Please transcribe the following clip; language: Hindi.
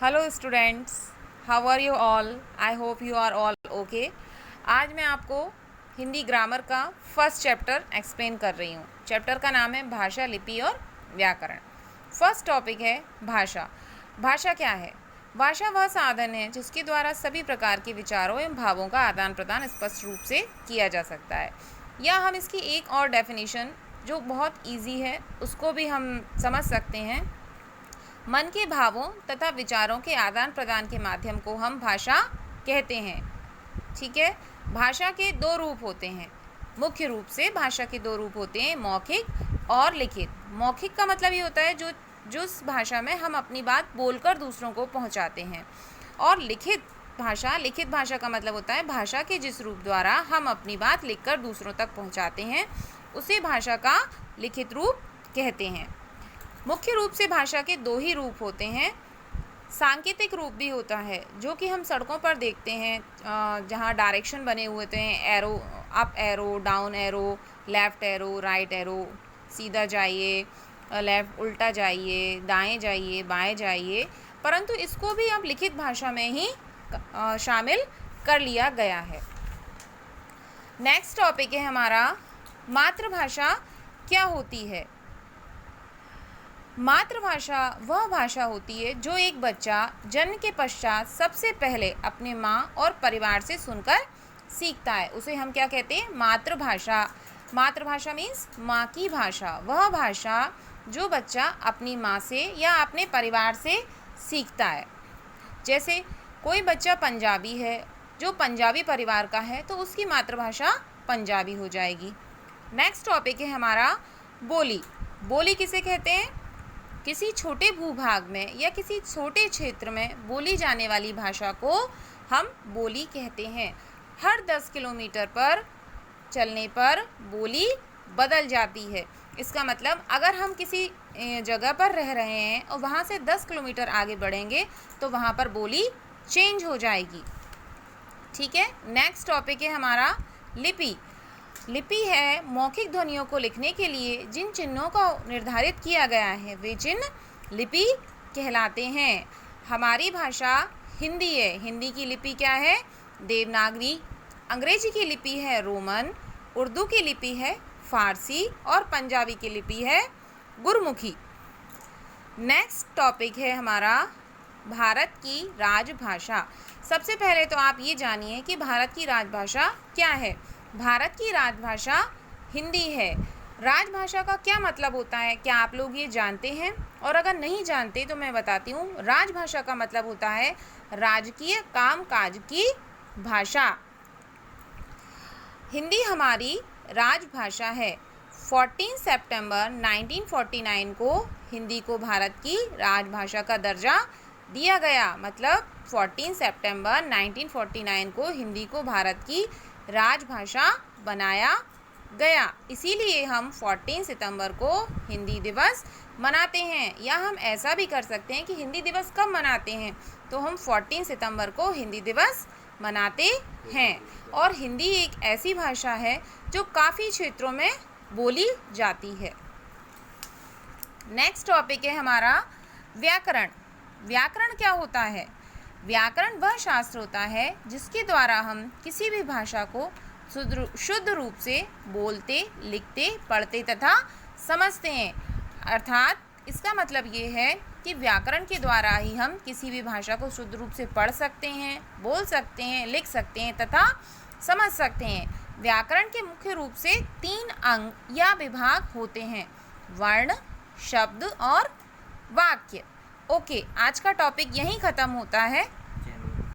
Hello students, how are you all? I hope you are all okay. आज मैं आपको हिंदी ग्रामर का फर्स्ट चैप्टर एक्सप्लेन कर रही हूँ। चैप्टर का नाम है भाषा, लिपि और व्याकरण। फर्स्ट टॉपिक है भाषा। भाषा क्या है? भाषा वह साधन है जिसके द्वारा सभी प्रकार के विचारों एवं भावों का आदान प्रदान स्पष्ट रूप से किया जा सकता है। या हम इसकी एक और डेफिनेशन जो बहुत ईजी है उसको भी हम समझ सकते हैं। मन के भावों तथा विचारों के आदान प्रदान के माध्यम को हम भाषा कहते हैं। ठीक है। भाषा के दो रूप होते हैं। मुख्य रूप से भाषा के दो रूप होते हैं, मौखिक और लिखित। मौखिक का मतलब ये होता है जो उस भाषा में हम अपनी बात बोलकर दूसरों को पहुंचाते हैं। और लिखित भाषा का मतलब होता है भाषा के जिस रूप द्वारा हम अपनी बात लिखकर दूसरों तक पहुंचाते हैं उसे भाषा का लिखित रूप कहते हैं। मुख्य रूप से भाषा के दो ही रूप होते हैं। सांकेतिक रूप भी होता है जो कि हम सड़कों पर देखते हैं, जहाँ डायरेक्शन बने हुए होते हैं, arrow, up arrow, down arrow, left arrow, right arrow, सीधा जाइए, लेफ़्ट उल्टा जाइए, दाएं जाइए, बाएं जाइए, परंतु इसको भी अब लिखित भाषा में ही शामिल कर लिया गया है। नेक्स्ट टॉपिक है हमारा मातृभाषा क्या होती है। मातृभाषा वह भाषा होती है जो एक बच्चा जन्म के पश्चात सबसे पहले अपने माँ और परिवार से सुनकर सीखता है, उसे हम क्या कहते हैं? मातृभाषा। मातृभाषा मीन्स माँ की भाषा। वह भाषा जो बच्चा अपनी माँ से या अपने परिवार से सीखता है। जैसे कोई बच्चा पंजाबी है जो पंजाबी परिवार का है तो उसकी मातृभाषा पंजाबी हो जाएगी। नेक्स्ट टॉपिक है हमारा बोली। बोली किसे कहते हैं? किसी छोटे भूभाग में या किसी छोटे क्षेत्र में बोली जाने वाली भाषा को हम बोली कहते हैं। हर 10 किलोमीटर पर चलने पर बोली बदल जाती है। इसका मतलब अगर हम किसी जगह पर रह रहे हैं और वहाँ से 10 किलोमीटर आगे बढ़ेंगे तो वहाँ पर बोली चेंज हो जाएगी। ठीक है। नेक्स्ट टॉपिक है हमारा लिपि। लिपि है मौखिक ध्वनियों को लिखने के लिए जिन चिन्हों को निर्धारित किया गया है वे चिन्ह लिपि कहलाते हैं। हमारी भाषा हिंदी है। हिंदी की लिपि क्या है? देवनागरी। अंग्रेजी की लिपि है रोमन। उर्दू की लिपि है फारसी और पंजाबी की लिपि है गुरमुखी। नेक्स्ट टॉपिक है हमारा भारत की राजभाषा। सबसे पहले तो आप ये जानिए कि भारत की राजभाषा क्या है। भारत की राजभाषा हिंदी है। राजभाषा का क्या मतलब होता है, क्या आप लोग ये जानते हैं? और अगर नहीं जानते तो मैं बताती हूँ। राजभाषा का मतलब होता है राजकीय कामकाज की भाषा। हिंदी हमारी राजभाषा है। 14 सितंबर 1949 को हिंदी को भारत की राजभाषा का दर्जा दिया गया। मतलब 14 सितंबर 1949 को हिंदी को भारत की राजभाषा बनाया गया। इसीलिए हम 14 सितंबर को हिंदी दिवस मनाते हैं। या हम ऐसा भी कर सकते हैं कि हिंदी दिवस कब मनाते हैं, तो हम 14 सितंबर को हिंदी दिवस मनाते हैं। और हिंदी एक ऐसी भाषा है जो काफ़ी क्षेत्रों में बोली जाती है। नेक्स्ट टॉपिक है हमारा व्याकरण। व्याकरण क्या होता है? व्याकरण वह शास्त्र होता है जिसके द्वारा हम किसी भी भाषा को शुद्ध रूप से बोलते, लिखते, पढ़ते तथा समझते हैं। अर्थात इसका मतलब ये है कि व्याकरण के द्वारा ही हम किसी भी भाषा को शुद्ध रूप से पढ़ सकते हैं, बोल सकते हैं, लिख सकते हैं तथा समझ सकते हैं। व्याकरण के मुख्य रूप से 3 अंग या विभाग होते हैं: वर्ण, शब्द और वाक्य। ओके, आज का टॉपिक यहीं ख़त्म होता है।